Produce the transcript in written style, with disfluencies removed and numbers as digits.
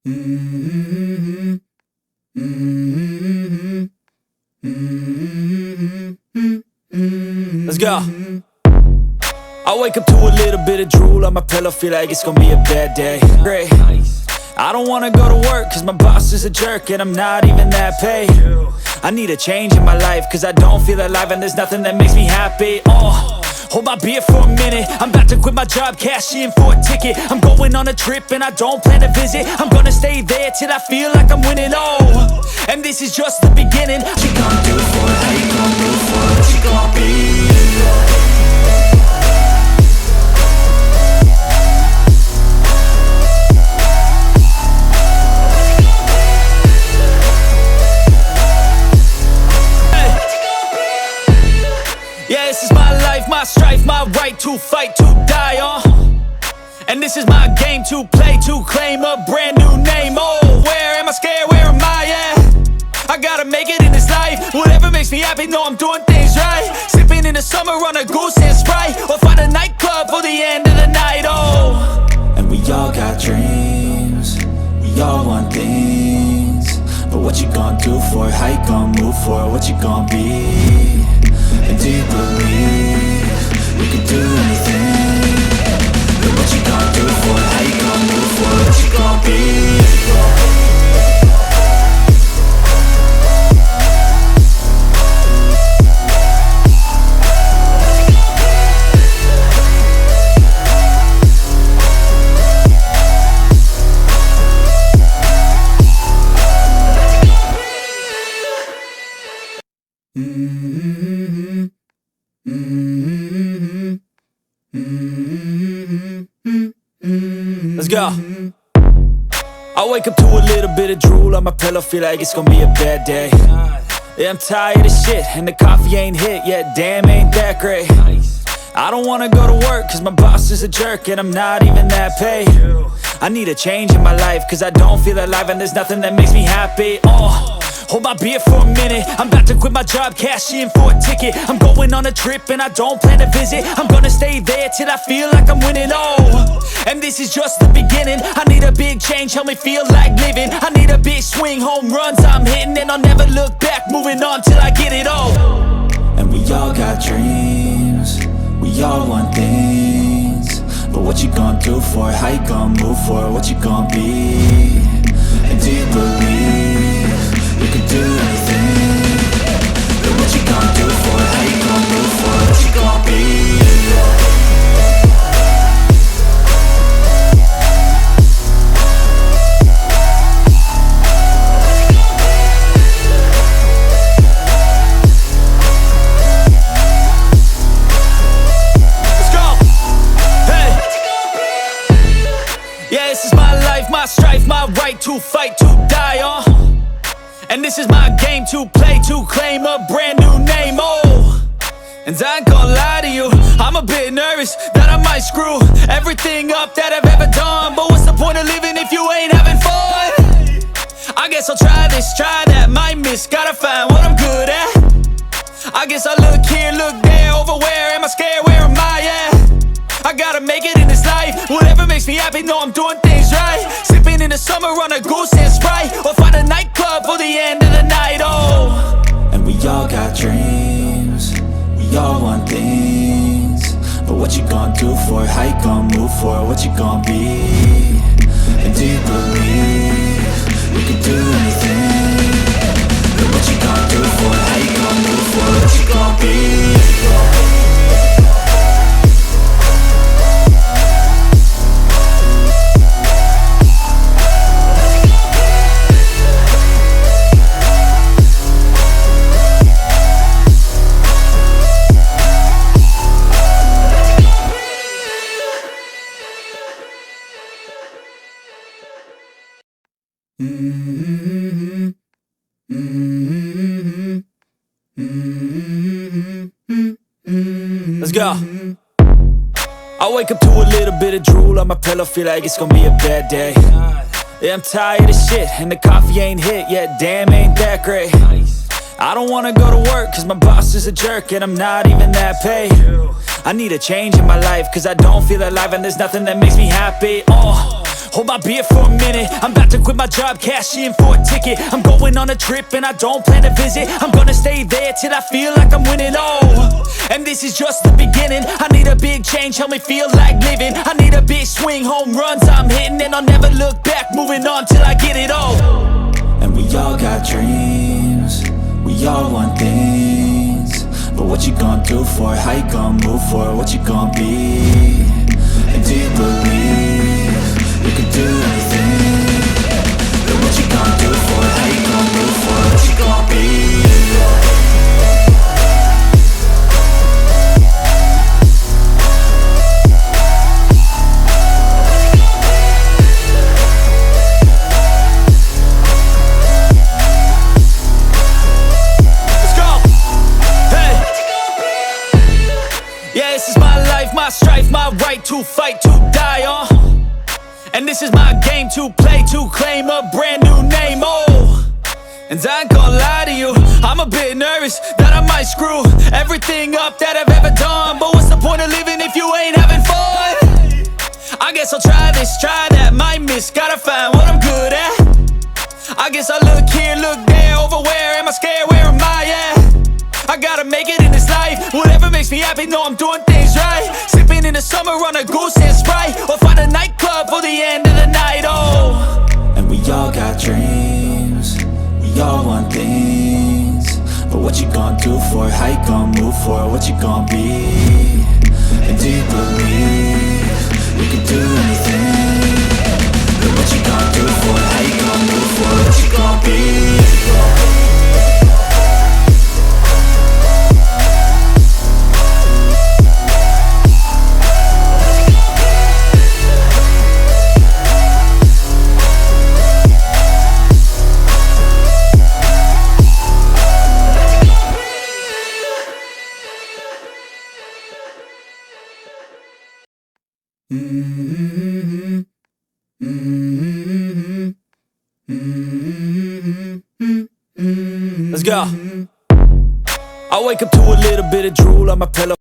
Mm-hmm. Mm-hmm. Mm-hmm. Let's go. I wake up to a little bit of drool on my pillow, feel like it's gonna be a bad day. Great. I don't wanna go to work cause my boss is a jerk and I'm not even that paid. I need a change in my life cause I don't feel alive and there's nothing that makes me happy. Hold my beer for a minute, I'm about to quit my job, cash in for a ticket. I'm going on a trip and I don't plan to visit. I'm gonna stay there till I feel like I'm winning, and this is just the beginning. What you gonna do for it? How you gonna move for it? What you gonna be? Yeah, this is my life, my strife, my right to fight, to die on. And this is my game to play, to claim a brand new name. Where am I scared, where am I at? I gotta make it in this life. Whatever makes me happy, know I'm doing things right. Sipping in the summer on a goose and Sprite, or find a nightclub for the end of the night, And we all got dreams, we all want things. But what you gonna do for it? How you gonna move for it? What you gonna be? And do you believe you can do anything? But what you gonna do for it? How you gonna move for it? What you gonna be? Mm-hmm. Mm-hmm. Mm-hmm. Let's go. I wake up to a little bit of drool on my pillow, feel like it's gonna be a bad day. Yeah, I'm tired of shit and the coffee ain't hit yet, damn ain't that great. I don't wanna go to work cause my boss is a jerk and I'm not even that paid. I need a change in my life cause I don't feel alive and there's nothing that makes me happy. Hold my beer for a minute, I'm about to quit my job, cash in for a ticket. I'm going on a trip and I don't plan to visit. I'm gonna stay there till I feel like I'm winning, and this is just the beginning. I need a big change, help me feel like living. I need a big swing, home runs I'm hitting, and I'll never look back, moving on till I get it all. And we all got dreams, we all want things. But what you gonna do for it? How you gonna move for it? What you gonna be? And do you believe you can do anything? But what you gonna do for it? How you gonna move for it? What you gonna be? Let's go! Hey! Yeah, this is my life, my strife, my right to fight, to die on. And this is my game to play, to claim a brand new name, And I ain't gonna lie to you, I'm a bit nervous that I might screw everything up that I've ever done. But what's the point of living if you ain't having fun? I guess I'll try this, try that, might miss, gotta find what I'm good at. I guess I look here, look there, over where am I scared, where am I at? I gotta make it in this life, whatever makes me happy, know I'm doing things right. Sipping in the summer on a goose and Sprite, or find a nightclub for the end of the night, And we all got dreams, we all want things. But what you gonna do for it? How you gonna move for it? What you gonna be? And do you believe you can do anything? But what you gonna do for it? How you gonna move for it? What you gonna be? Mm-hmm. Mm-hmm. Mm-hmm. Let's go. I wake up to a little bit of drool on my pillow, feel like it's gonna be a bad day. Yeah, I'm tired of shit and the coffee ain't hit yet, damn ain't that great. I don't wanna go to work cause my boss is a jerk and I'm not even that paid. I need a change in my life cause I don't feel alive and there's nothing that makes me happy. Hold my beer for a minute, I'm about to quit my job, cash in for a ticket. I'm going on a trip and I don't plan to visit. I'm gonna stay there till I feel like I'm winning, oh. And this is just the beginning. I need a big change, help me feel like living. I need a big swing, home runs I'm hitting. And I'll never look back, moving on till I get it all. And we all got dreams, we all want things. But what you gonna do for it? How you gonna move for it? What you gonna be? And do you believe you can do anything? But what you gonna do for it? How you gonna move for it? What you gonna be? Yeah, this is my life, my strife, my right to fight, to die on. And this is my game to play, to claim a brand new name, oh. And I ain't gonna lie to you, I'm a bit nervous that I might screw everything up that I've ever done. But what's the point of living if you ain't having fun? I guess I'll try this, try that, might miss, gotta find what I'm good at. I guess I look here, look there, over where am I scared, where am I at? I gotta make it in this life. Whatever makes me happy, know I'm doing things right. Sipping in the summer on a goose and Sprite, or find a nightclub for the end of the night, oh. And we all got dreams, we all want things. But what you gonna do for it? How you gonna move for it? What you gonna be? And do you believe you can do anything? But what you gonna do for it? How you gonna move for it? What you gonna be? Let's go. I wake up to a little bit of drool on my pillow.